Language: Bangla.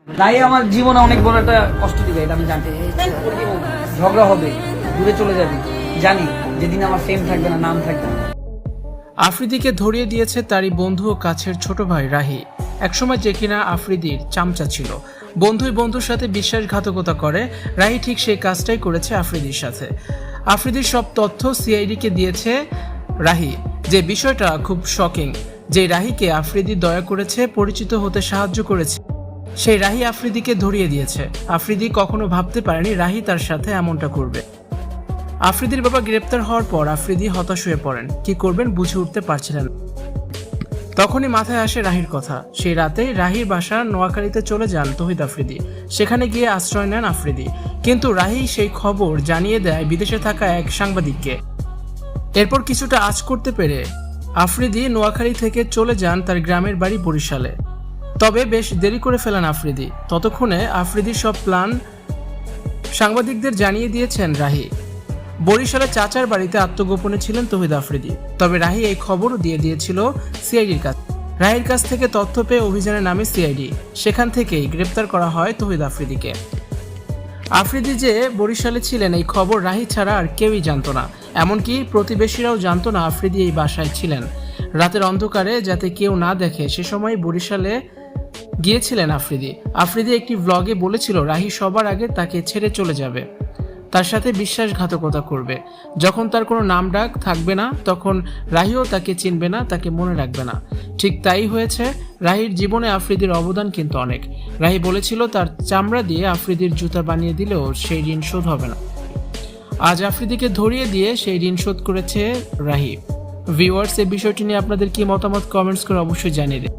তাই আমার জীবনে অনেক বড় একটা কষ্ট দিবে, এটা আমি জানি। ঝগড়া হবে, দূরে চলে যাবে, জানি যেদিন আমার ফেম থাকবে না, নাম থাকবে না। আফ্রিদিকে ধরিয়ে দিয়েছে তারই বন্ধু ও কাছের ছোট ভাই রাহি। একসময় যে কিনা আফ্রিদির চামচা ছিল, বন্ধুই বন্ধুর সাথে বিশ্বাসঘাতকতা করে, রাহি ঠিক সেই কাজটাই করেছে আফ্রিদির সাথে। আফ্রিদির সব তথ্য সিআইডিকে দিয়েছে রাহি, যে বিষয়টা খুব শকিং। যে রাহিকে আফ্রিদি দয়া করেছে, পরিচিত হতে সাহায্য করেছে, সেই রাহি আফ্রিদিকে ধরিয়ে দিয়েছে। আফ্রিদি কখনো ভাবতে পারেনি রাহি তার সাথে এমনটা করবে। আফ্রিদির বাবা গ্রেপ্তার হওয়ার পর আফ্রিদি হতাশ হয়ে পড়েন, কি করবেন বুঝে উঠতে পারছিলেন। তখনই মাথায় আসে রাহির কথা। সেই রাতেই রাহির বাসা নোয়াখালীতে চলে যান তৌহিদ আফ্রিদি। সেখানে গিয়ে আশ্রয় নেন আফ্রিদি, কিন্তু রাহি সেই খবর জানিয়ে দেয় বিদেশে থাকা এক সাংবাদিককে। এরপর কিছুটা আঁচ করতে পেরে আফ্রিদি নোয়াখালী থেকে চলে যান তার গ্রামের বাড়ি বরিশালে। তবে বেশ দেরি করে ফেলেন আফ্রিদি। ততক্ষণে আফ্রিদির সব প্ল্যান সাংবাদিকদের জানিয়ে দিয়েছেন রাহি। বরিশালে চাচার বাড়িতে আত্মগোপনে ছিলেন তৌহিদ আফ্রিদি। তবে রাহি এই খবরও দিয়ে দিয়েছিল সিআইডির কাছে। রাহির কাছ থেকে তথ্য পেয়ে অভিযানে নামে সিআইডি। সেখান থেকেই গ্রেপ্তার করা হয় তৌহিদ আফ্রিদিকে। আফ্রিদি যে বরিশালে ছিলেন এই খবর রাহি ছাড়া আর কেউই জানতো না। এমনকি প্রতিবেশীরাও জানতো না আফ্রিদি এই বাসায় ছিলেন। রাতের অন্ধকারে যাতে কেউ না দেখে সে সময় বরিশালে গিয়েছিলেন আফ্রিদি। আফ্রিদি একটি ব্লগে বলেছিল রাহি সবার আগে তাকে ছেড়ে চলে যাবে, তার সাথে বিশ্বাসঘাতকতা করবে। যখন তার কোনো নাম ডাক থাকবে না, তখন রাহিও তাকে চিনবে না, তাকে মনে রাখবে না। ঠিক তাই হয়েছে। রাহির জীবনে আফ্রিদির অবদান কিন্তু অনেক। রাহি বলেছিল তার চামড়া দিয়ে আফ্রিদির জুতা বানিয়ে দিলেও সেই ঋণ শোধ হবে না। আজ আফ্রিদিকে ধরিয়ে দিয়ে সেই ঋণ শোধ করেছে রাহি। ভিউয়ার্স, এই বিষয়টি নিয়ে আপনাদের কি মতামত কমেন্টস করে অবশ্যই জানিয়ে দিন।